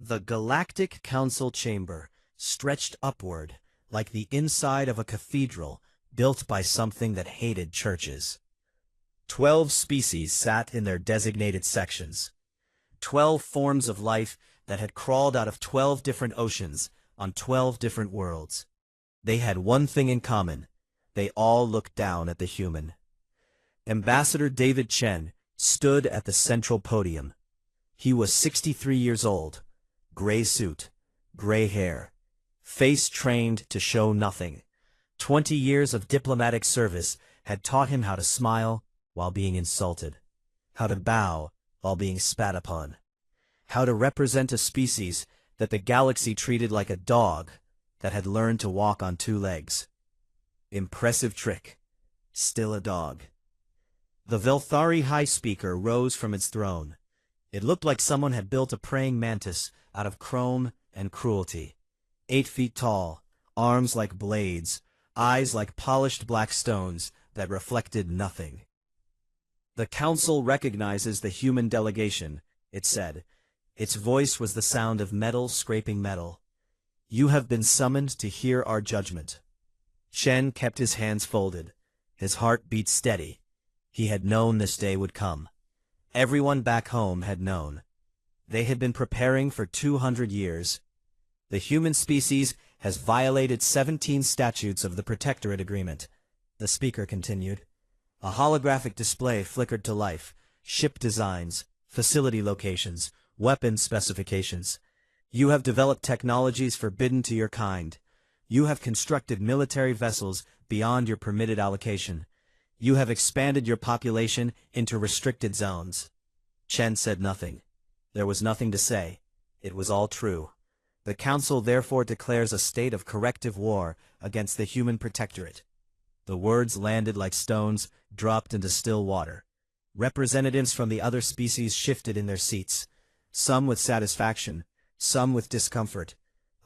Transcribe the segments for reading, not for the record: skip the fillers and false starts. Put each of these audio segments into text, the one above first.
The Galactic Council chamber stretched upward like the inside of a cathedral built by something that hated churches. 12 species sat in their designated sections. 12 forms of life that had crawled out of 12 different oceans on 12 different worlds. They had one thing in common. They all looked down at the human. Ambassador David Chen stood at the central podium. He was 63 years old, gray suit, gray hair, face trained to show nothing. 20 years of diplomatic service had taught him how to smile while being insulted, how to bow while being spat upon, how to represent a species that the galaxy treated like a dog that had learned to walk on 2 legs. Impressive trick. Still a dog. The Velthari High Speaker rose from its throne. It looked like someone had built a praying mantis out of chrome and cruelty. 8 feet tall, arms like blades, eyes like polished black stones that reflected nothing. The council recognizes the human delegation, it said. Its voice was the sound of metal scraping metal. You have been summoned to hear our judgment. Chen kept his hands folded. His heart beat steady. He had known this day would come. Everyone back home had known. They had been preparing for 200 years. The human species has violated 17 statutes of the Protectorate Agreement, the speaker continued. A holographic display flickered to life. Ship designs, facility locations, weapon specifications. You have developed technologies forbidden to your kind. You have constructed military vessels beyond your permitted allocation. You have expanded your population into restricted zones. Chen said nothing. There was nothing to say. It was all true. The Council therefore declares a state of corrective war against the human protectorate. The words landed like stones, dropped into still water. Representatives from the other species shifted in their seats, some with satisfaction, some with discomfort,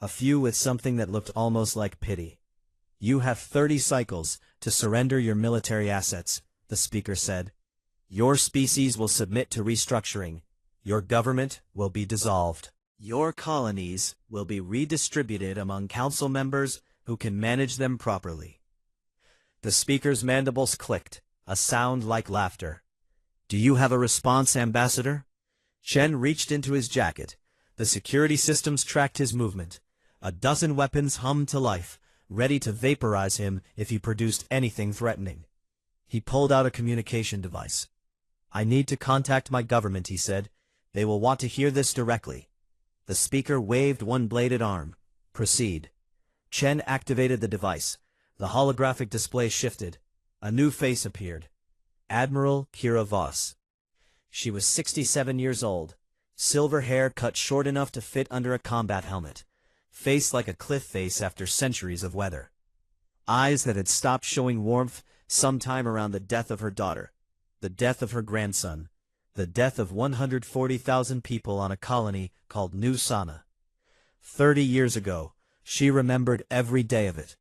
a few with something that looked almost like pity. You have 30 cycles to surrender your military assets, the speaker said. Your species will submit to restructuring. Your government will be dissolved. Your colonies will be redistributed among council members who can manage them properly. The speaker's mandibles clicked, a sound like laughter. Do you have a response, Ambassador? Chen reached into his jacket. The security systems tracked his movement. A dozen weapons hummed to life, ready to vaporize him if he produced anything threatening. He pulled out a communication device. I need to contact my government, he said. They will want to hear this directly. The speaker waved one bladed arm. Proceed. Chen activated the device. The holographic display shifted. A new face appeared. Admiral Kira Voss. She was 67 years old. Silver hair cut short enough to fit under a combat helmet. Face like a cliff face after centuries of weather. Eyes that had stopped showing warmth sometime around the death of her daughter, the death of her grandson, the death of 140,000 people on a colony called New Sana. 30 years ago, she remembered every day of it.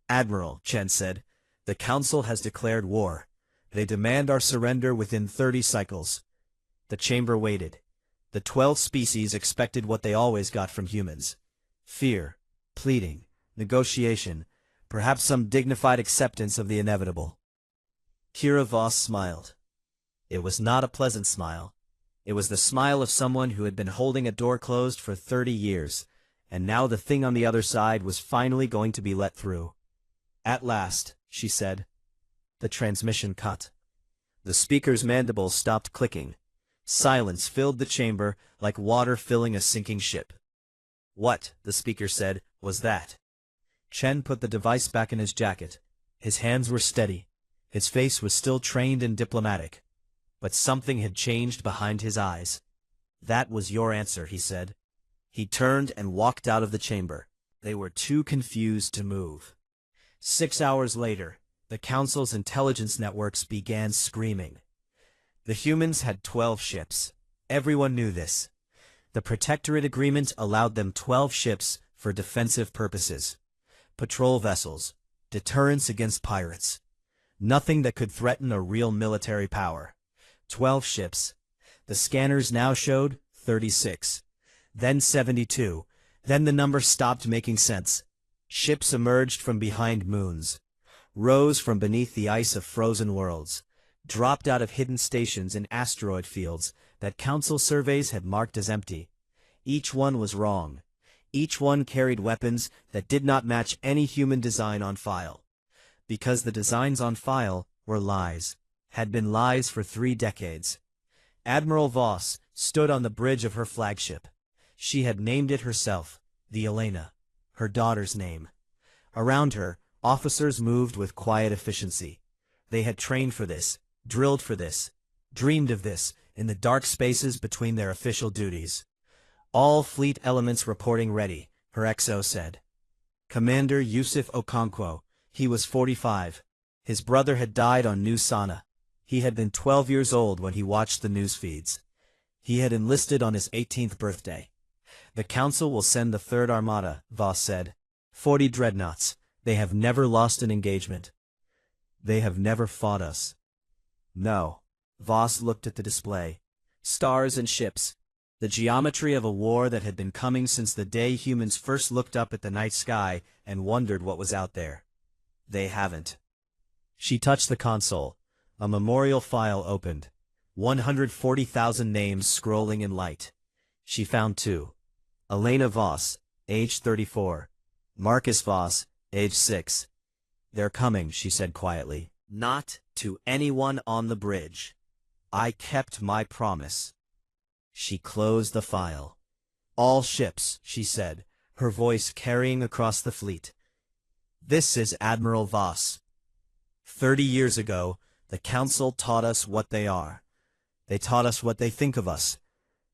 Admiral, Chen said, the Council has declared war. They demand our surrender within 30 cycles. The chamber waited. The 12 species expected what they always got from humans. Fear, pleading, negotiation, perhaps some dignified acceptance of the inevitable. Kira Voss smiled. It was not a pleasant smile. It was the smile of someone who had been holding a door closed for 30 years, and now the thing on the other side was finally going to be let through. At last, she said. The transmission cut. The speaker's mandibles stopped clicking. Silence filled the chamber like water filling a sinking ship. What, the speaker said, was that? Chen put the device back in his jacket. His hands were steady. His face was still trained and diplomatic. But something had changed behind his eyes. That was your answer, he said. He turned and walked out of the chamber. They were too confused to move. 6 hours later, the Council's intelligence networks began screaming. The humans had 12 ships. Everyone knew this. The Protectorate Agreement allowed them 12 ships for defensive purposes. Patrol vessels, deterrence against pirates. Nothing that could threaten a real military power. 12 ships. The scanners now showed 36. then 72. Then the number stopped making sense. Ships emerged from behind moons, rose from beneath the ice of frozen worlds, dropped out of hidden stations in asteroid fields that Council surveys had marked as empty. Each one was wrong. Each one carried weapons that did not match any human design on file. Because the designs on file were lies, had been lies for 3 decades. Admiral Voss stood on the bridge of her flagship. She had named it herself, the Elena, her daughter's name. Around her, officers moved with quiet efficiency. They had trained for this, drilled for this, dreamed of this, in the dark spaces between their official duties. All fleet elements reporting ready, her XO said. Commander Yusuf Okonkwo, he was 45. His brother had died on New Sana. He had been 12 years old when he watched the news feeds. He had enlisted on his 18th birthday. The Council will send the Third Armada, Voss said. 40 dreadnoughts. They have never lost an engagement. They have never fought us. No. Voss looked at the display. Stars and ships. The geometry of a war that had been coming since the day humans first looked up at the night sky and wondered what was out there. They haven't. She touched the console. A memorial file opened. 140,000 names scrolling in light. She found 2. Elena Voss, age 34. Marcus Voss, age 6. They're coming, she said quietly. Not to anyone on the bridge. I kept my promise. She closed the file. All ships, she said, her voice carrying across the fleet. This is Admiral Voss. 30 years ago, the Council taught us what they are. They taught us what they think of us.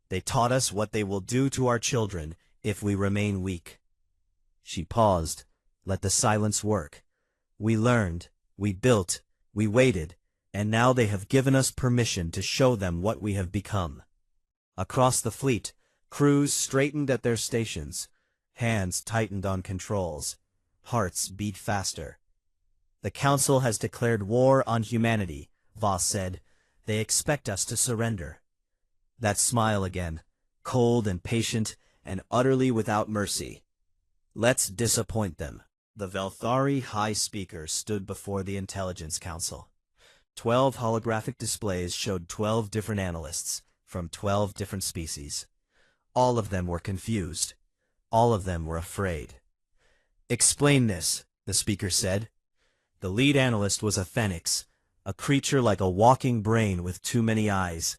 They taught us what they will do to our children if we remain weak. She paused. Let the silence work. We learned, we built, we waited, and now they have given us permission to show them what we have become. Across the fleet, crews straightened at their stations. Hands tightened on controls. Hearts beat faster. The Council has declared war on humanity, Voss said. They expect us to surrender. That smile again, cold and patient and utterly without mercy. Let's disappoint them. The Velthari High Speaker stood before the Intelligence Council. 12 holographic displays showed 12 different analysts, from 12 different species. All of them were confused. All of them were afraid. Explain this, the speaker said. The lead analyst was a phoenix, a creature like a walking brain with too many eyes.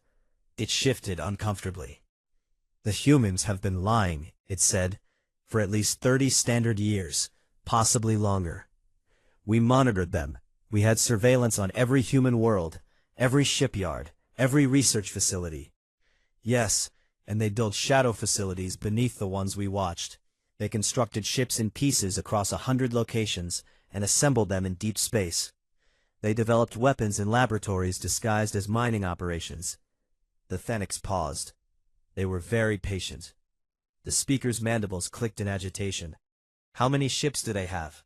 It shifted uncomfortably. The humans have been lying, it said, for at least 30 standard years, possibly longer. We monitored them. We had surveillance on every human world, every shipyard, every research facility. Yes, and they built shadow facilities beneath the ones we watched. They constructed ships in pieces across 100 locations and assembled them in deep space. They developed weapons in laboratories disguised as mining operations. The Phoenix paused. They were very patient. The speaker's mandibles clicked in agitation. How many ships do they have?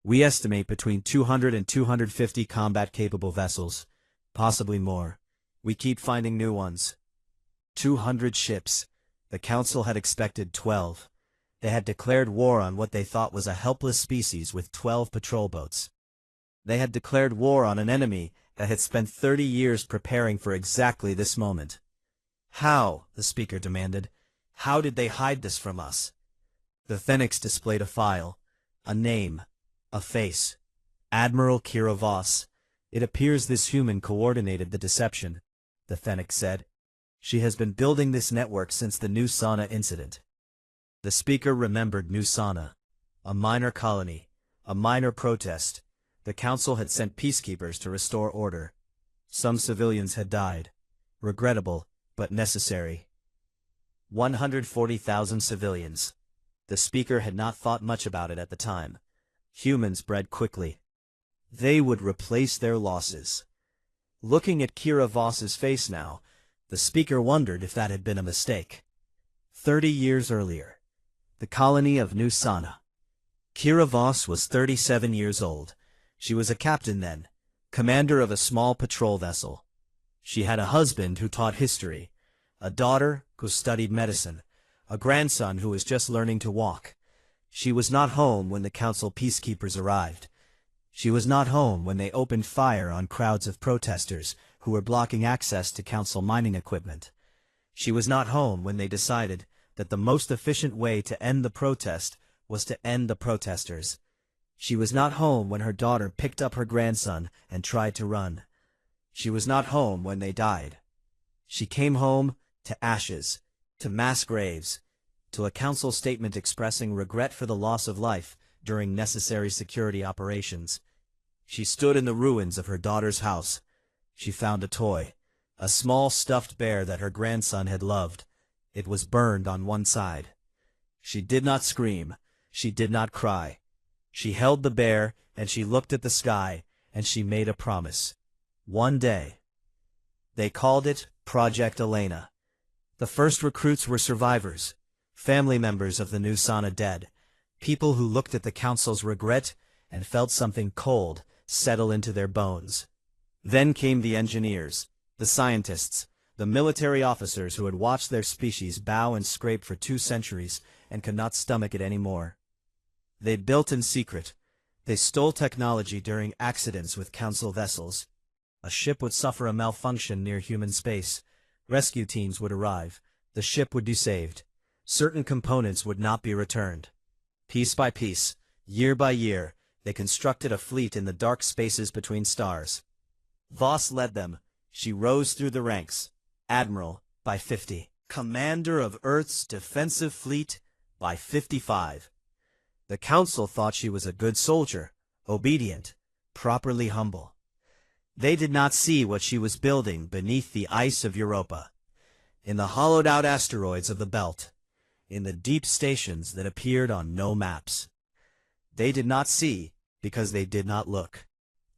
We estimate between 200 and 250 combat-capable vessels, possibly more. We keep finding new ones. 200 ships. The Council had expected 12. They had declared war on what they thought was a helpless species with 12 patrol boats. They had declared war on an enemy that had spent 30 years preparing for exactly this moment. How, the speaker demanded, how did they hide this from us? The Phoenix displayed a file, a name, a face. Admiral Kira Voss. It appears this human coordinated the deception, the Phoenix said. She has been building this network since the New Sana incident. The speaker remembered New Sana, a minor colony, a minor protest. The Council had sent peacekeepers to restore order. Some civilians had died. Regrettable, but necessary. 140,000 civilians. The speaker had not thought much about it at the time. Humans bred quickly. They would replace their losses. Looking at Kira Voss's face now, the speaker wondered if that had been a mistake. 30 years earlier. The colony of New Sana. Kira Voss was 37 years old. She was a captain then, commander of a small patrol vessel. She had a husband who taught history, a daughter who studied medicine, a grandson who was just learning to walk. She was not home when the council peacekeepers arrived. She was not home when they opened fire on crowds of protesters who were blocking access to council mining equipment. She was not home when they decided that the most efficient way to end the protest was to end the protesters. She was not home when her daughter picked up her grandson and tried to run. She was not home when they died. She came home to ashes, to mass graves, to a council statement expressing regret for the loss of life during necessary security operations. She stood in the ruins of her daughter's house. She found a toy, a small stuffed bear that her grandson had loved. It was burned on one side. She did not scream. She did not cry. She held the bear, and she looked at the sky, and she made a promise. One day. They called it Project Elena. The first recruits were survivors, family members of the new Sana dead, people who looked at the council's regret and felt something cold settle into their bones. Then came the engineers, the scientists, the military officers who had watched their species bow and scrape for 2 centuries and could not stomach it anymore. They built in secret. They stole technology during accidents with council vessels. A ship would suffer a malfunction near human space. Rescue teams would arrive. The ship would be saved. Certain components would not be returned. Piece by piece, year by year, they constructed a fleet in the dark spaces between stars. Voss led them. She rose through the ranks. Admiral, by 50. Commander of Earth's defensive fleet, by 55. The council thought she was a good soldier, obedient, properly humble. They did not see what she was building beneath the ice of Europa, in the hollowed-out asteroids of the belt, in the deep stations that appeared on no maps. They did not see because they did not look.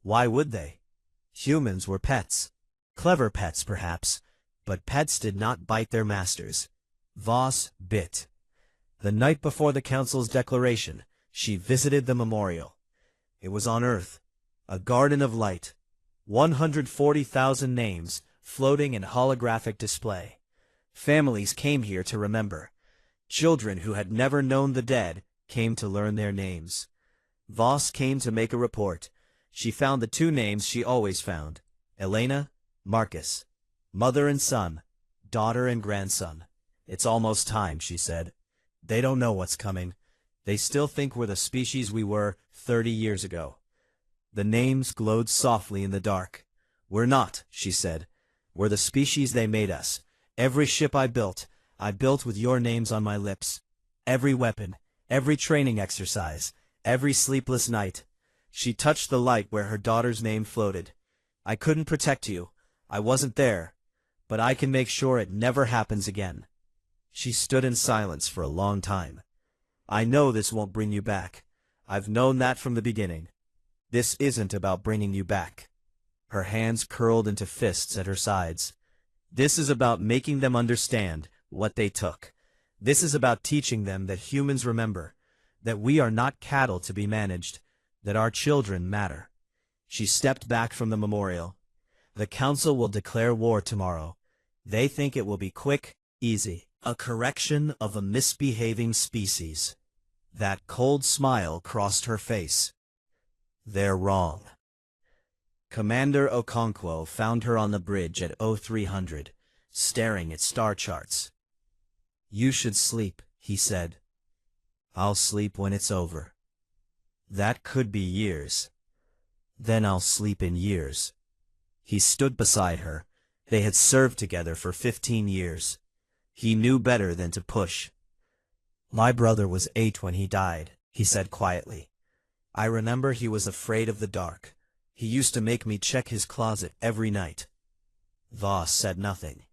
Why would they? Humans were pets. Clever pets, perhaps, but pets did not bite their masters. Voss bit. The night before the council's declaration, she visited the memorial. It was on Earth, a garden of light, 140,000 names floating in holographic display. Families came here to remember. Children who had never known the dead came to learn their names. Voss came to make a report. She found the 2 names she always found, Elena, Marcus, mother and son, daughter and grandson. It's almost time, she said. They don't know what's coming. They still think we're the species we were 30 years ago. The names glowed softly in the dark. We're not, she said. We're the species they made us. Every ship I built with your names on my lips. Every weapon, every training exercise, every sleepless night. She touched the light where her daughter's name floated. I couldn't protect you. I wasn't there. But I can make sure it never happens again. She stood in silence for a long time. I know this won't bring you back. I've known that from the beginning. This isn't about bringing you back. Her hands curled into fists at her sides. This is about making them understand what they took. This is about teaching them that humans remember, that we are not cattle to be managed, that our children matter. She stepped back from the memorial. The council will declare war tomorrow. They think it will be quick, easy. A correction of a misbehaving species. That cold smile crossed her face. They're wrong. Commander Okonkwo found her on the bridge at 0300, staring at star charts. You should sleep, he said. I'll sleep when it's over. That could be years. Then I'll sleep in years. He stood beside her. They had served together for 15 years. He knew better than to push. My brother was 8 when he died, he said quietly. I remember he was afraid of the dark. He used to make me check his closet every night. Voss said nothing.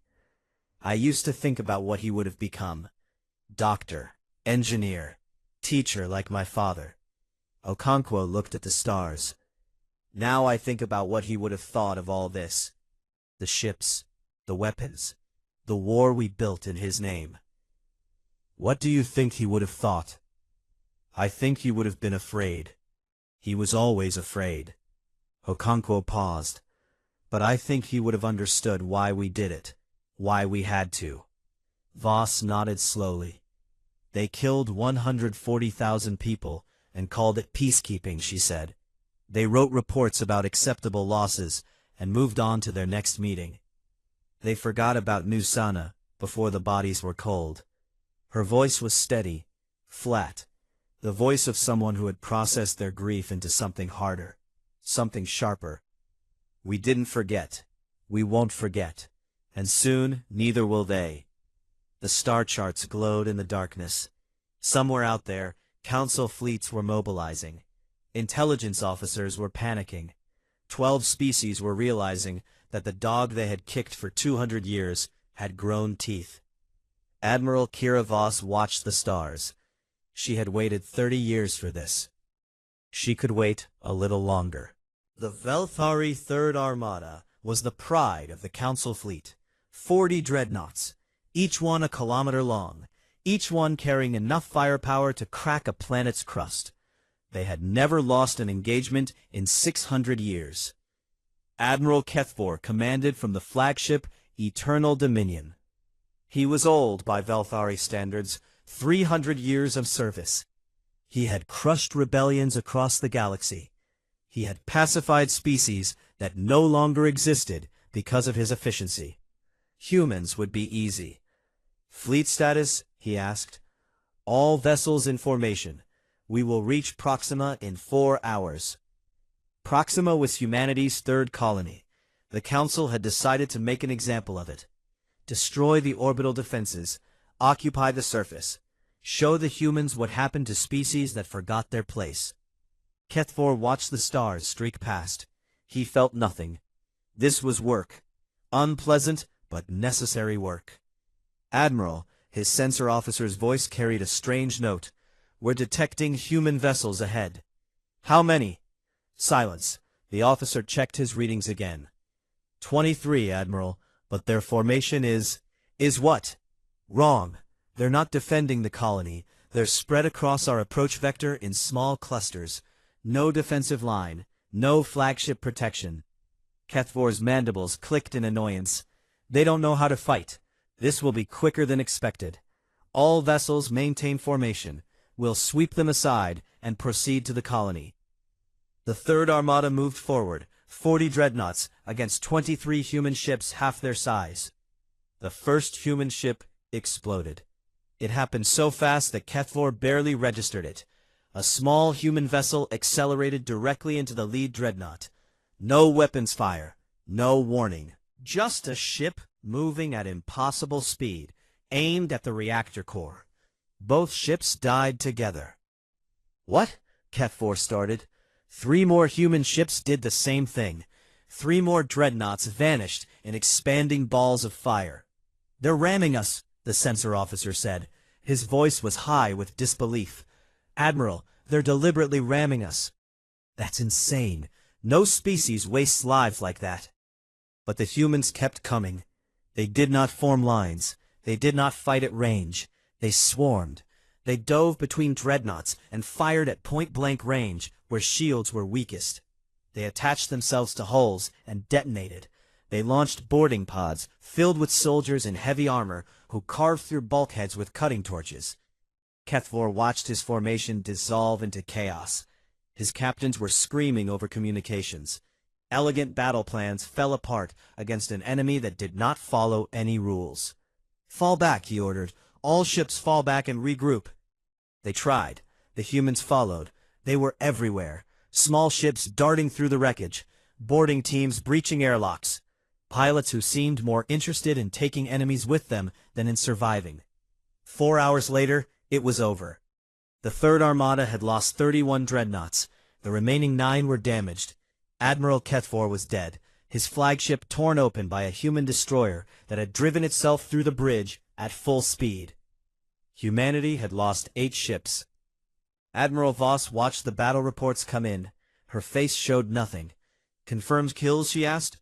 I used to think about what he would have become. Doctor, engineer, teacher like my father. Okonkwo looked at the stars. Now I think about what he would have thought of all this. The ships, the weapons, the war we built in his name. What do you think he would have thought? I think he would have been afraid. He was always afraid. Okonkwo paused. But I think he would have understood why we did it, why we had to. Voss nodded slowly. They killed 140,000 people and called it peacekeeping, she said. They wrote reports about acceptable losses and moved on to their next meeting. They forgot about Nusana before the bodies were cold. Her voice was steady, flat, the voice of someone who had processed their grief into something harder, something sharper. We didn't forget. We won't forget. And soon, neither will they. The star charts glowed in the darkness. Somewhere out there, council fleets were mobilizing. Intelligence officers were panicking. 12 species were realizing that the dog they had kicked for 200 years had grown teeth. Admiral Kira Voss watched the stars. She had waited 30 years for this. She could wait a little longer. The Velthari Third Armada was the pride of the Council fleet. 40 dreadnoughts, each one a kilometer long, each one carrying enough firepower to crack a planet's crust. They had never lost an engagement in 600 years. Admiral Kethvor commanded from the flagship Eternal Dominion. He was old by Velthari standards, 300 years of service. He had crushed rebellions across the galaxy. He had pacified species that no longer existed because of his efficiency. Humans would be easy. Fleet status, he asked. All vessels in formation. We will reach Proxima in 4 hours. Proxima was humanity's third colony. The Council had decided to make an example of it. Destroy the orbital defenses, occupy the surface, show the humans what happened to species that forgot their place. Kethvor watched the stars streak past. He felt nothing. This was work. Unpleasant, but necessary work. Admiral, his sensor officer's voice carried a strange note. We're detecting human vessels ahead. How many? Silence. The officer checked his readings again. 23, Admiral, but their formation is what? Wrong. They're not defending the colony. They're spread across our approach vector in small clusters. No defensive line. No flagship protection. Kethvor's mandibles clicked in annoyance. They don't know how to fight. This will be quicker than expected. All vessels maintain formation. We'll sweep them aside and proceed to the colony. The Third Armada moved forward, 40 dreadnoughts against 23 human ships half their size. The first human ship exploded. It happened so fast that Kethvor barely registered it. A small human vessel accelerated directly into the lead dreadnought. No weapons fire, no warning. Just a ship moving at impossible speed, aimed at the reactor core. Both ships died together. What? Kethvor started. 3 more human ships did the same thing. 3 more dreadnoughts vanished in expanding balls of fire. They're ramming us, the sensor officer said. His voice was high with disbelief. Admiral, they're deliberately ramming us. That's insane. No species wastes lives like that. But the humans kept coming. They did not form lines. They did not fight at range. They swarmed. They dove between dreadnoughts and fired at point-blank range where shields were weakest. They attached themselves to hulls and detonated. They launched boarding pods filled with soldiers in heavy armor who carved through bulkheads with cutting torches. Kethvor watched his formation dissolve into chaos. His captains were screaming over communications. Elegant battle plans fell apart against an enemy that did not follow any rules. Fall back, he ordered. All ships fall back and regroup. They tried. The humans followed. They were everywhere. Small ships darting through the wreckage. Boarding teams breaching airlocks. Pilots who seemed more interested in taking enemies with them than in surviving. 4 hours later, it was over. The Third Armada had lost 31 dreadnoughts. The remaining 9 were damaged. Admiral Kethvor was dead, his flagship torn open by a human destroyer that had driven itself through the bridge at full speed. Humanity had lost 8 ships. Admiral Voss watched the battle reports come in. Her face showed nothing. Confirmed kills, she asked.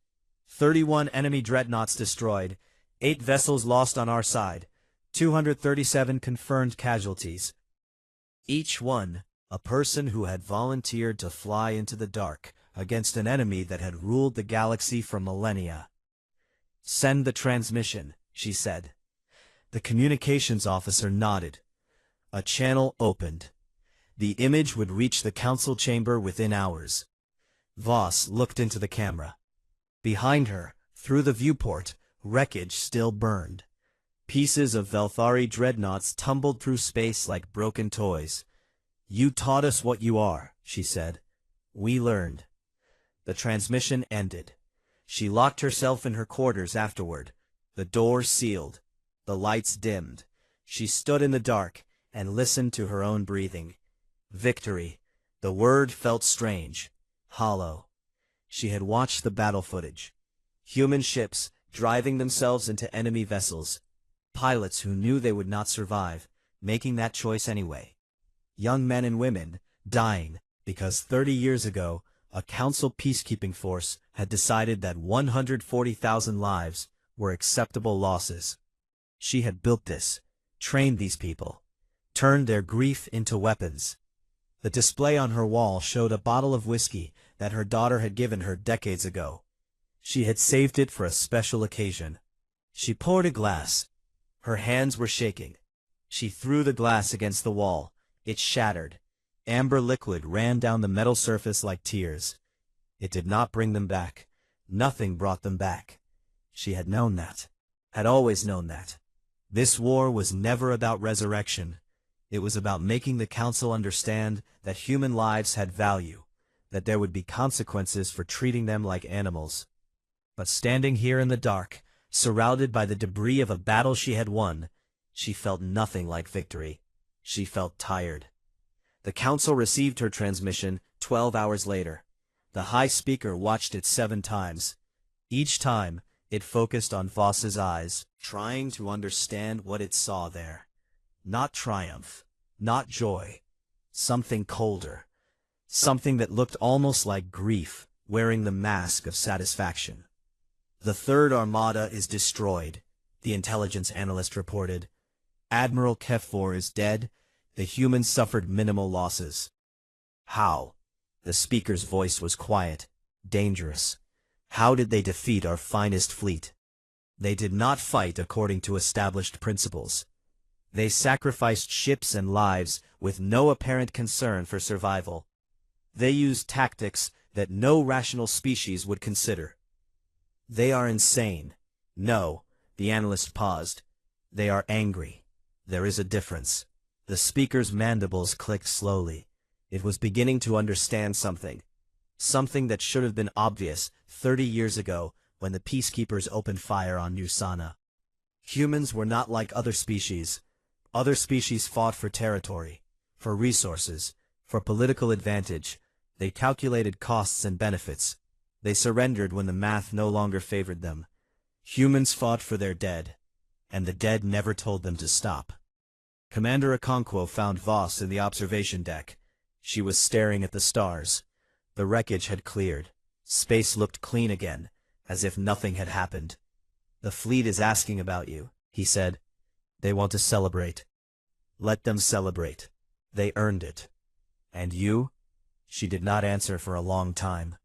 31 enemy dreadnoughts destroyed, 8 vessels lost on our side, 237 confirmed casualties. Each one, a person who had volunteered to fly into the dark against an enemy that had ruled the galaxy for millennia. Send the transmission, she said. The communications officer nodded. A channel opened. The image would reach the council chamber within hours. Voss looked into the camera. Behind her, through the viewport, wreckage still burned. Pieces of Velthari dreadnoughts tumbled through space like broken toys. "You taught us what you are," she said. "We learned." The transmission ended. She locked herself in her quarters afterward. The doors sealed. The lights dimmed. She stood in the dark and listened to her own breathing. Victory. The word felt strange, hollow. She had watched the battle footage. Human ships driving themselves into enemy vessels. Pilots who knew they would not survive, making that choice anyway. Young men and women dying because 30 years ago, a council peacekeeping force had decided that 140,000 lives were acceptable losses. She had built this, trained these people, turned their grief into weapons. The display on her wall showed a bottle of whiskey that her daughter had given her decades ago. She had saved it for a special occasion. She poured a glass. Her hands were shaking. She threw the glass against the wall. It shattered. Amber liquid ran down the metal surface like tears. It did not bring them back. Nothing brought them back. She had known that. Had always known that. This war was never about resurrection. It was about making the council understand that human lives had value, that there would be consequences for treating them like animals. But standing here in the dark, surrounded by the debris of a battle she had won, she felt nothing like victory. She felt tired. The council received her transmission 12 hours later. The high speaker watched it 7 times. Each time, it focused on Voss's eyes, trying to understand what it saw there. Not triumph, not joy. Something colder. Something that looked almost like grief, wearing the mask of satisfaction. "The Third Armada is destroyed," the intelligence analyst reported. "Admiral Keffor is dead. The humans suffered minimal losses." "How?" The speaker's voice was quiet, dangerous. "How did they defeat our finest fleet?" "They did not fight according to established principles. They sacrificed ships and lives with no apparent concern for survival. They used tactics that no rational species would consider." "They are insane." "No," the analyst paused. "They are angry. There is a difference." The speaker's mandibles clicked slowly. It was beginning to understand something. Something that should have been obvious 30 years ago when the peacekeepers opened fire on New Sana. Humans were not like other species. Other species fought for territory, for resources, for political advantage. They calculated costs and benefits. They surrendered when the math no longer favored them. Humans fought for their dead, and the dead never told them to stop. Commander Okonkwo found Voss in the observation deck. She was staring at the stars. The wreckage had cleared. Space looked clean again, as if nothing had happened. "The fleet is asking about you," he said. "They want to celebrate." "Let them celebrate. They earned it." "And you?" She did not answer for a long time.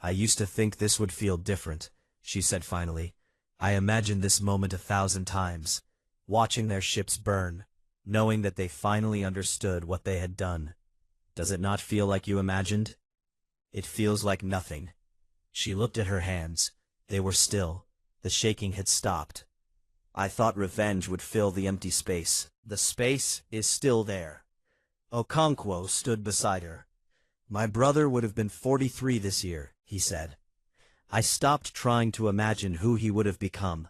"I used to think this would feel different," she said finally. "I imagined this moment 1,000 times, watching their ships burn, knowing that they finally understood what they had done. Does it not feel like you imagined?" "It feels like nothing." She looked at her hands. They were still. The shaking had stopped. "I thought revenge would fill the empty space. The space is still there." Okonkwo stood beside her. "My brother would have been 43 this year," he said. "I stopped trying to imagine who he would have become.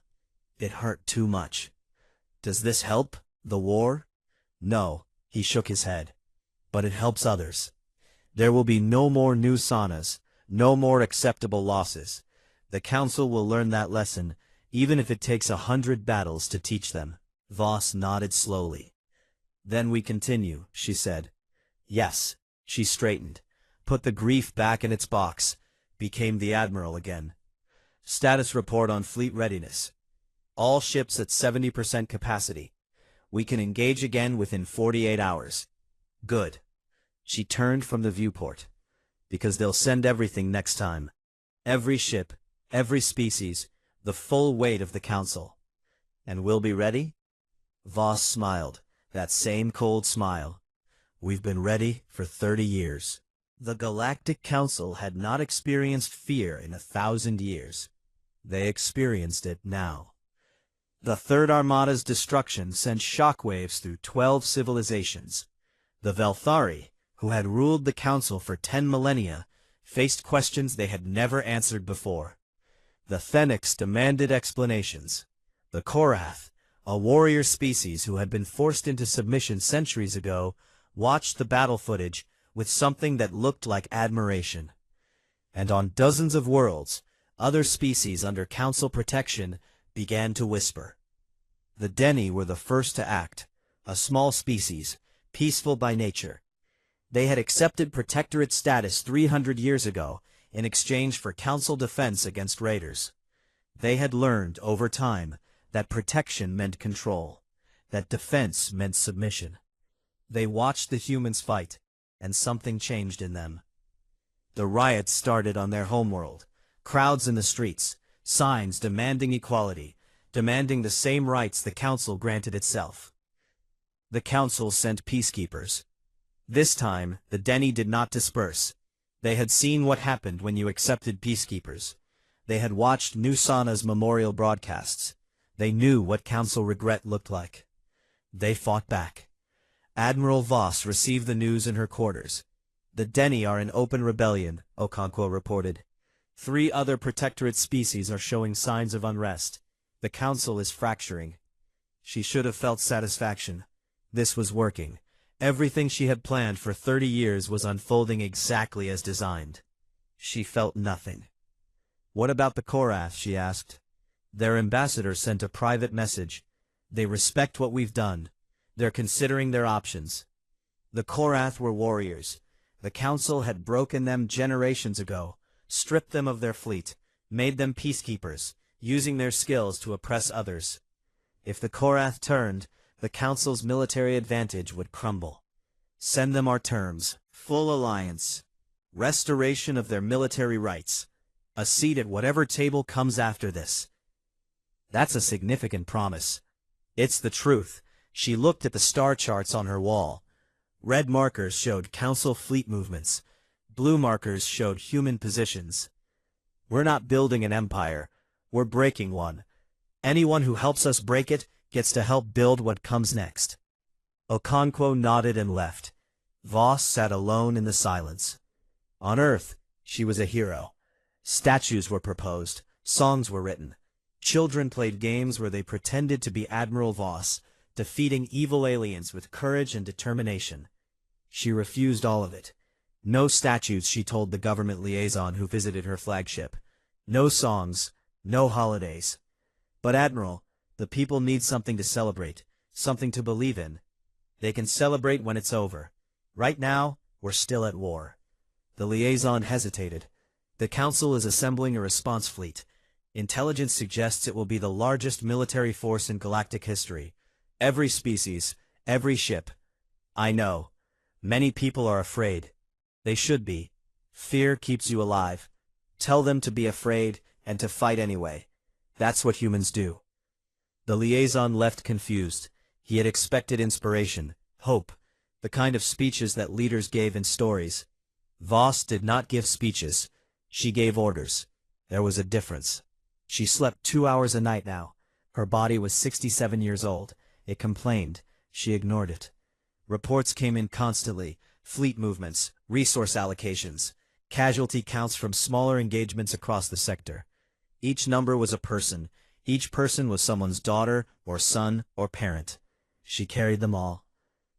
It hurt too much." "Does this help? The war?" "No," he shook his head. "But it helps others. There will be no more new Sanas, no more acceptable losses. The Council will learn that lesson, even if it takes 100 battles to teach them." Voss nodded slowly. "Then we continue," she said. "Yes." She straightened, put the grief back in its box, became the Admiral again. "Status report on fleet readiness. All ships at 70% capacity. We can engage again within 48 hours. Good." She turned from the viewport. "Because they'll send everything next time. Every ship, every species, the full weight of the Council. And we'll be ready?" Voss smiled. That same cold smile. We've been ready for 30 years. The Galactic Council had not experienced fear in 1,000 years. They experienced it now. The Third Armada's destruction sent shockwaves through 12 civilizations. The Velthari, who had ruled the Council for 10 millennia, faced questions they had never answered before. The Thenics demanded explanations. The Korath, a warrior species who had been forced into submission centuries ago, watched the battle footage with something that looked like admiration. And on dozens of worlds, other species under Council protection began to whisper. The Denni were the first to act, a small species, peaceful by nature. They had accepted protectorate status 300 years ago in exchange for Council defense against raiders. They had learned, over time, that protection meant control, that defense meant submission. They watched the humans fight, and something changed in them. The riots started on their homeworld, crowds in the streets, signs demanding equality, demanding the same rights the Council granted itself. The Council sent peacekeepers. This time, the Denni did not disperse. They had seen what happened when you accepted peacekeepers. They had watched Nusana's memorial broadcasts. They knew what Council regret looked like. They fought back. Admiral Voss received the news in her quarters. The Denni are in open rebellion, Okonkwo reported. 3 other protectorate species are showing signs of unrest. The Council is fracturing. She should have felt satisfaction. This was working. Everything she had planned for 30 years was unfolding exactly as designed. She felt nothing. What about the Korath, she asked. Their ambassador sent a private message. They respect what we've done. They're considering their options. The Korath were warriors. The Council had broken them generations ago, stripped them of their fleet, made them peacekeepers, using their skills to oppress others. If the Korath turned, the Council's military advantage would crumble. Send them our terms: full alliance, restoration of their military rights, a seat at whatever table comes after this. That's a significant promise. It's the truth. She looked at the star charts on her wall. Red markers showed Council fleet movements. Blue markers showed human positions. We're not building an empire. We're breaking one. Anyone who helps us break it gets to help build what comes next. Okonkwo nodded and left. Voss sat alone in the silence. On Earth, she was a hero. Statues were proposed. Songs were written. Children played games where they pretended to be Admiral Voss, defeating evil aliens with courage and determination. She refused all of it. No statues, she told the government liaison who visited her flagship. No songs, no holidays. But Admiral, the people need something to celebrate, something to believe in. They can celebrate when it's over. Right now, we're still at war. The liaison hesitated. The Council is assembling a response fleet. Intelligence suggests it will be the largest military force in galactic history. Every species, every ship. I know. Many people are afraid. They should be. Fear keeps you alive. Tell them to be afraid and to fight anyway. That's what humans do. The liaison left confused. He had expected inspiration, hope, the kind of speeches that leaders gave in stories. Voss did not give speeches. She gave orders. There was a difference. She slept 2 hours a night now. Her body was 67 years old. It complained. She ignored it. Reports came in constantly. Fleet movements, resource allocations, casualty counts from smaller engagements across the sector. Each number was a person. Each person was someone's daughter or son or parent. She carried them all.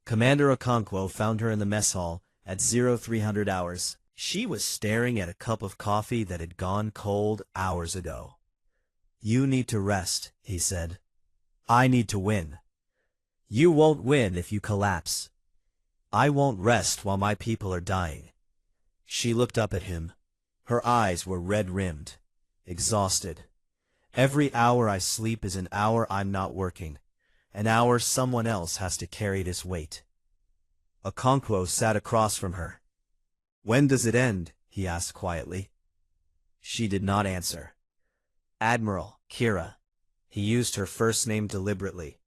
Commander Okonkwo found her in the mess hall at 0300 hours. She was staring at a cup of coffee that had gone cold hours ago. You need to rest, he said. I need to win. You won't win if you collapse. I won't rest while my people are dying. She looked up at him. Her eyes were red-rimmed, exhausted. Every hour I sleep is an hour I'm not working. An hour someone else has to carry this weight. Okonkwo sat across from her. When does it end? He asked quietly. She did not answer. Admiral, Kira. He used her first name deliberately.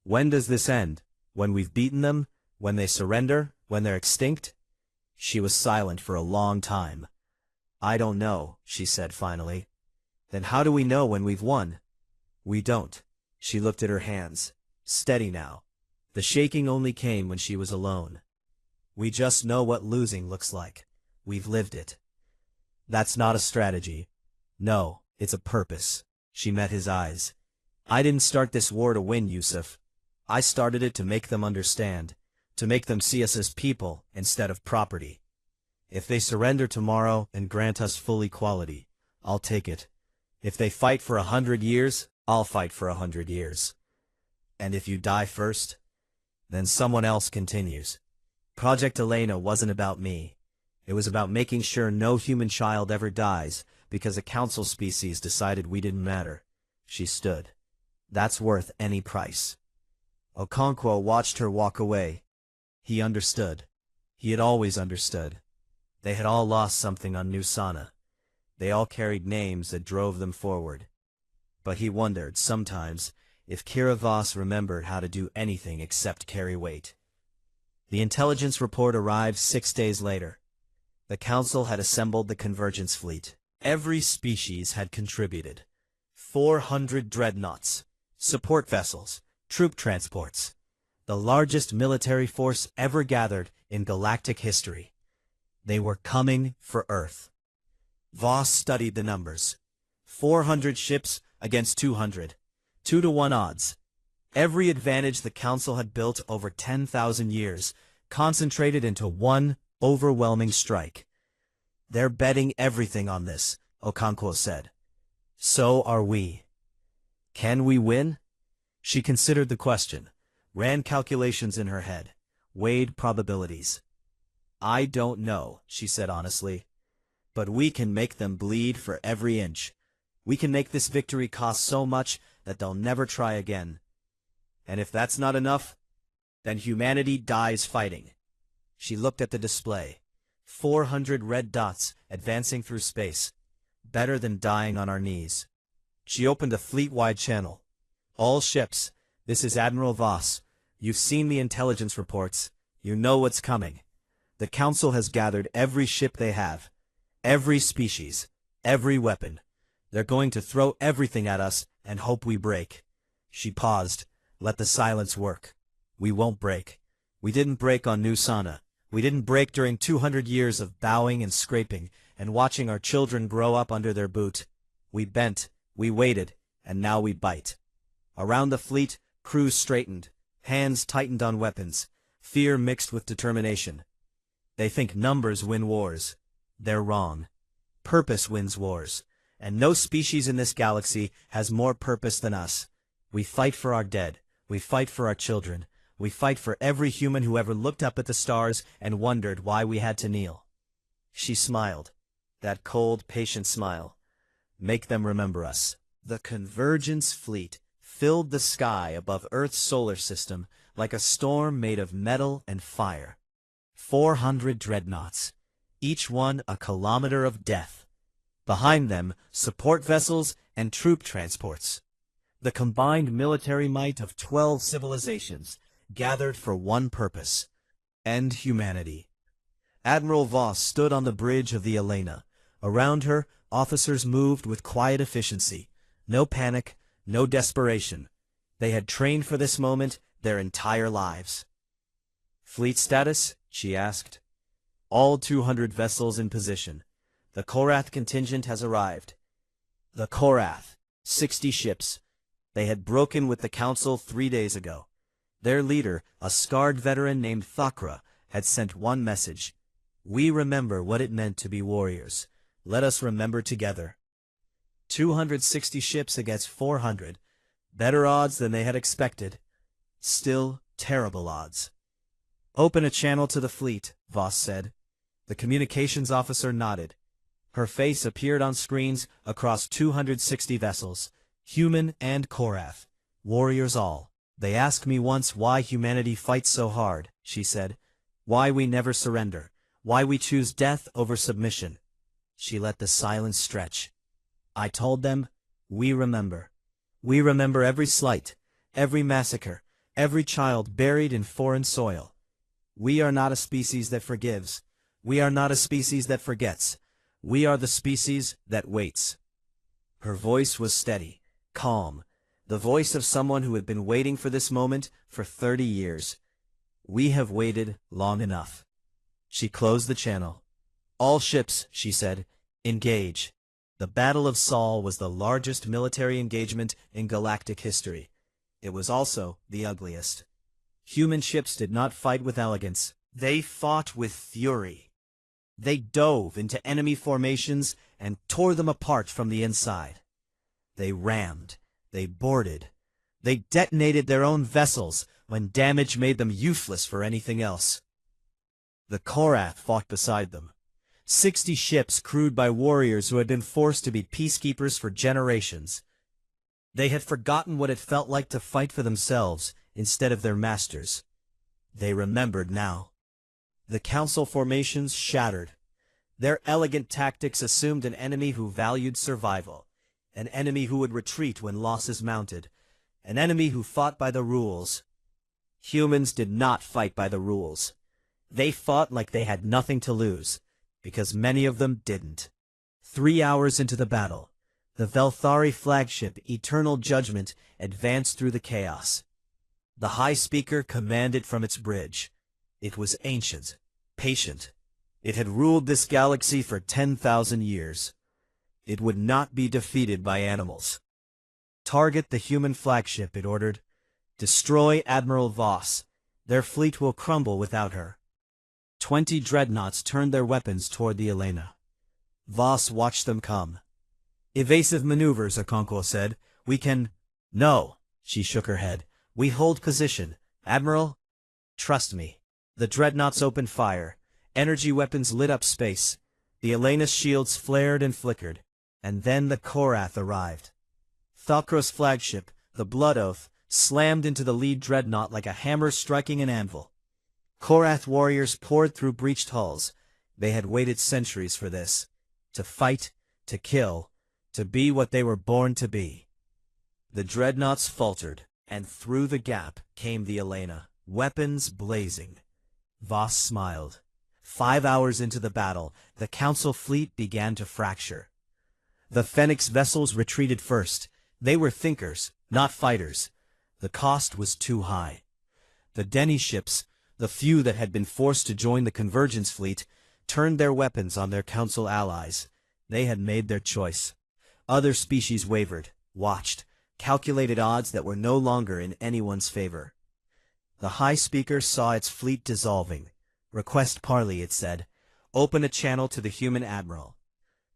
When does this end? When we've beaten them? When they surrender? When they're extinct? She was silent for a long time. I don't know, she said finally. Then how do we know when we've won? We don't. She looked at her hands. Steady now. The shaking only came when she was alone. We just know what losing looks like. We've lived it. That's not a strategy. No, it's a purpose. She met his eyes. I didn't start this war to win, Yusuf. I started it to make them understand, to make them see us as people instead of property. If they surrender tomorrow and grant us full equality, I'll take it. If they fight for 100 years, I'll fight for 100 years. And if you die first, then someone else continues. Project Elena wasn't about me. It was about making sure no human child ever dies because a council species decided we didn't matter. She stood. That's worth any price. Okonkwo watched her walk away. He understood. He had always understood. They had all lost something on New Sana. They all carried names that drove them forward. But he wondered, sometimes, if Kira Voss remembered how to do anything except carry weight. The intelligence report arrived 6 days later. The council had assembled the convergence fleet. Every species had contributed. 400 dreadnoughts, support vessels, troop transports. The largest military force ever gathered in galactic history. They were coming for Earth. Voss studied the numbers. 400 ships against 200. 2-to-1 odds. Every advantage the council had built over 10,000 years, concentrated into one overwhelming strike. They're betting everything on this, Okonkwo said. So are we. Can we win? She considered the question, ran calculations in her head, weighed probabilities. I don't know, she said honestly. But we can make them bleed for every inch. We can make this victory cost so much that they'll never try again. And if that's not enough, then humanity dies fighting. She looked at the display. 400 red dots advancing through space. Better than dying on our knees. She opened a fleet-wide channel. All ships, this is Admiral Voss. You've seen the intelligence reports. You know what's coming. The Council has gathered every ship they have. Every species. Every weapon. They're going to throw everything at us and hope we break. She paused. Let the silence work. We won't break. We didn't break on New Sana. We didn't break during 200 years of bowing and scraping and watching our children grow up under their boot. We bent, we waited, and now we bite. Around the fleet, crews straightened, hands tightened on weapons, fear mixed with determination. They think numbers win wars. They're wrong. Purpose wins wars, and no species in this galaxy has more purpose than us. We fight for our dead. We fight for our children. We fight for every human who ever looked up at the stars and wondered why we had to kneel. She smiled. That cold, patient smile. Make them remember us. The Convergence fleet filled the sky above Earth's solar system like a storm made of metal and fire. 400 dreadnoughts, each one a kilometer of death. Behind them, support vessels and troop transports. The combined military might of 12 civilizations, gathered for one purpose: end humanity. Admiral Voss stood on the bridge of the Elena. Around her, officers moved with quiet efficiency. No panic, no desperation. They had trained for this moment their entire lives. Fleet status? She asked. All 200 vessels in position. The Korath contingent has arrived. The Korath, 60 ships. They had broken with the Council 3 days ago. Their leader, a scarred veteran named Thakra, had sent one message. We remember what it meant to be warriors. Let us remember together. 260 ships against 400. Better odds than they had expected. Still terrible odds. Open a channel to the fleet, Voss said. The communications officer nodded. Her face appeared on screens across 260 vessels, human and Korath, warriors all. They asked me once why humanity fights so hard, she said. Why we never surrender. Why we choose death over submission. She let the silence stretch. I told them, we remember. We remember every slight, every massacre, every child buried in foreign soil. We are not a species that forgives. We are not a species that forgets. We are the species that waits. Her voice was steady, calm, the voice of someone who had been waiting for this moment for 30 years. We have waited long enough. She closed the channel. All ships, she said, engage. The Battle of Sol was the largest military engagement in galactic history. It was also the ugliest. Human ships did not fight with elegance. They fought with fury. They dove into enemy formations and tore them apart from the inside. They rammed. They boarded. They detonated their own vessels when damage made them useless for anything else. The Korath fought beside them. 60 ships crewed by warriors who had been forced to be peacekeepers for generations. They had forgotten what it felt like to fight for themselves instead of their masters. They remembered now. The council formations shattered. Their elegant tactics assumed an enemy who valued survival, an enemy who would retreat when losses mounted, an enemy who fought by the rules. Humans did not fight by the rules. They fought like they had nothing to lose, because many of them didn't. 3 hours into the battle, the Velthari flagship Eternal Judgment advanced through the chaos. The High Speaker commanded from its bridge. It was ancient, patient. It had ruled this galaxy for 10,000 years. It would not be defeated by animals. Target the human flagship, it ordered. Destroy Admiral Voss. Their fleet will crumble without her. 20 dreadnoughts turned their weapons toward the Elena. Voss watched them come. Evasive maneuvers, Okonkwo said. We can... No, she shook her head. We hold position. Admiral? Trust me. The dreadnoughts opened fire. Energy weapons lit up space. The Elena's shields flared and flickered. And then the Korath arrived. Thalkros' flagship, the Blood Oath, slammed into the lead dreadnought like a hammer striking an anvil. Korath warriors poured through breached hulls. They had waited centuries for this. To fight, to kill, to be what they were born to be. The dreadnoughts faltered, and through the gap came the Elena, weapons blazing. Voss smiled. 5 hours into the battle, the Council fleet began to fracture. The Phoenix vessels retreated first. They were thinkers, not fighters. The cost was too high. The Denny ships, the few that had been forced to join the Convergence fleet, turned their weapons on their Council allies. They had made their choice. Other species wavered, watched, calculated odds that were no longer in anyone's favor. The High Speaker saw its fleet dissolving. Request parley, it said. Open a channel to the human admiral.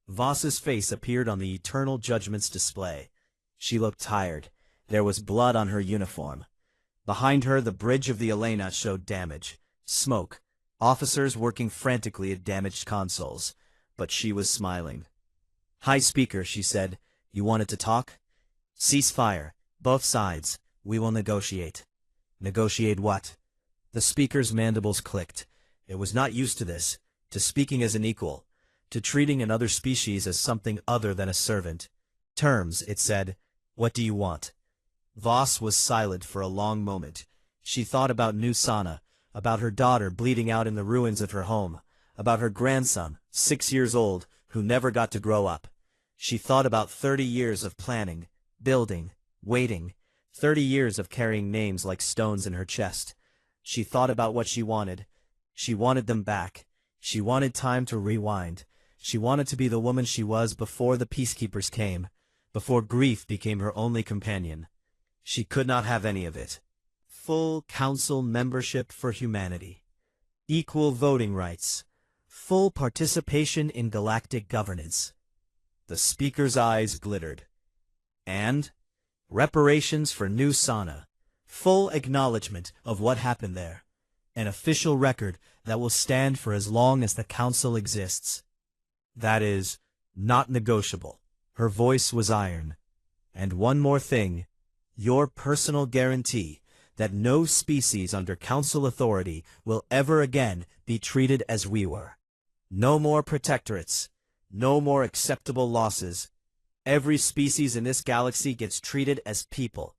Voss's face appeared on the Eternal Judgment's display. She looked tired. There was blood on her uniform. Behind her, the bridge of the Elena showed damage. Smoke. Officers working frantically at damaged consoles. But she was smiling. High Speaker, she said, you wanted to talk? Cease fire. Both sides. We will negotiate. Negotiate what? The Speaker's mandibles clicked. It was not used to this, to speaking as an equal, to treating another species as something other than a servant. Terms, it said. What do you want? Voss was silent for a long moment. She thought about New Sana, about her daughter bleeding out in the ruins of her home, about her grandson, 6 years old, who never got to grow up. She thought about 30 years of planning, building, waiting, 30 years of carrying names like stones in her chest. She thought about what she wanted. She wanted them back. She wanted time to rewind. She wanted to be the woman she was before the peacekeepers came, before grief became her only companion. She could not have any of it. Full council membership for humanity. Equal voting rights. Full participation in galactic governance. The Speaker's eyes glittered. And reparations for New Sana. Full acknowledgement of what happened there. An official record that will stand for as long as the Council exists. That is, not negotiable. Her voice was iron. And one more thing. Your personal guarantee that no species under Council authority will ever again be treated as we were. No more protectorates. No more acceptable losses. Every species in this galaxy gets treated as people.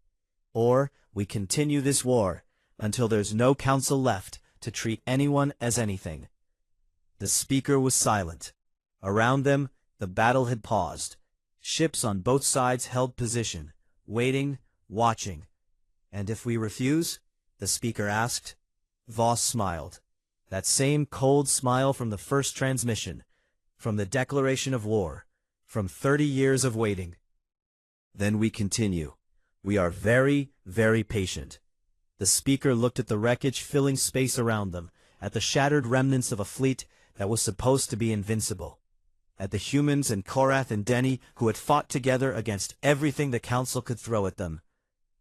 Or we continue this war until there's no council left to treat anyone as anything." The speaker was silent. Around them, the battle had paused. Ships on both sides held position, waiting, watching. "And if we refuse?" the speaker asked. Voss smiled. That same cold smile from the first transmission, from the declaration of war, from 30 years of waiting. "Then we continue. We are very, very patient." The speaker looked at the wreckage filling space around them, at the shattered remnants of a fleet that was supposed to be invincible, at the humans and Korath and Denny who had fought together against everything the council could throw at them.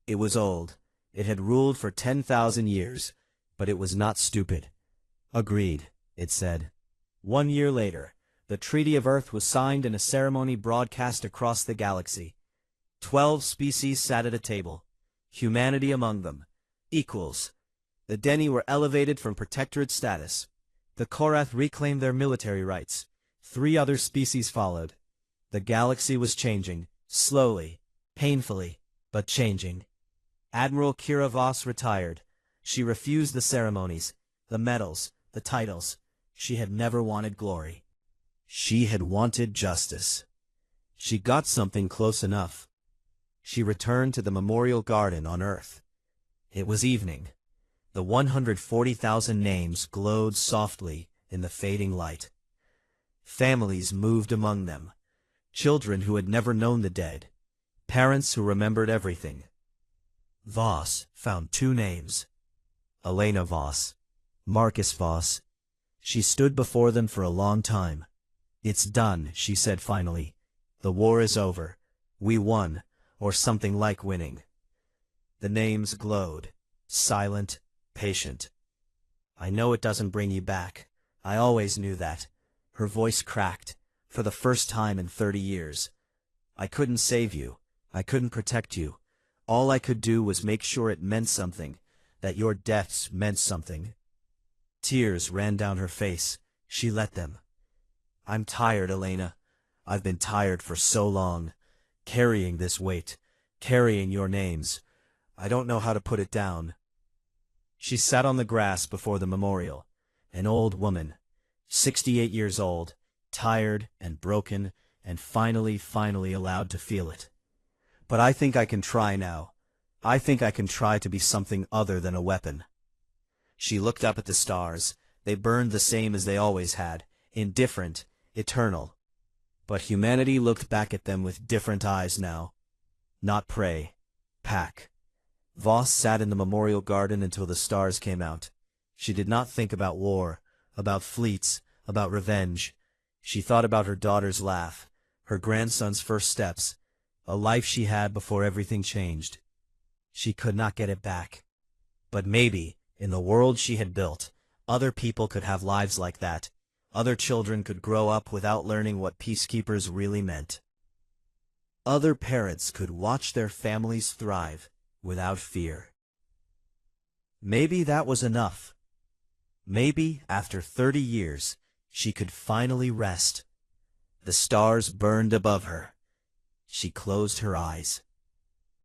It was old. It had ruled for 10,000 years, but it was not stupid. "Agreed," it said. 1 year later, the Treaty of Earth was signed in a ceremony broadcast across the galaxy. 12 species sat at a table, humanity among them, equals. The Denny were elevated from protectorate status. The Korath reclaimed their military rights. 3 other species followed. The galaxy was changing, slowly, painfully, but changing. Admiral Kira Voss retired. She refused the ceremonies, the medals, the titles. She had never wanted glory. She had wanted justice. She got something close enough. She returned to the memorial garden on Earth. It was evening. The 140,000 names glowed softly in the fading light. Families moved among them. Children who had never known the dead. Parents who remembered everything. Voss found 2 names. Elena Voss. Marcus Voss. She stood before them for a long time. "It's done," she said finally. "The war is over. We won, or something like winning." The names glowed, silent, patient. "I know it doesn't bring you back. I always knew that." Her voice cracked, for the first time in 30 years. "I couldn't save you. I couldn't protect you. All I could do was make sure it meant something, that your deaths meant something." Tears ran down her face. She let them. "I'm tired, Elena. I've been tired for so long, carrying this weight, carrying your names. I don't know how to put it down." She sat on the grass before the memorial, an old woman, 68 years old, tired and broken, and finally allowed to feel it. "But I think I can try now. I think I can try to be something other than a weapon." She looked up at the stars. They burned the same as they always had, indifferent, eternal. But humanity looked back at them with different eyes now. Not prey, pack. Voss sat in the memorial garden until the stars came out. She did not think about war, about fleets, about revenge. She thought about her daughter's laugh, her grandson's first steps, a life she had before everything changed. She could not get it back. But maybe, in the world she had built, other people could have lives like that. Other children could grow up without learning what peacekeepers really meant. Other parents could watch their families thrive without fear. Maybe that was enough. Maybe, after 30 years, she could finally rest. The stars burned above her. She closed her eyes.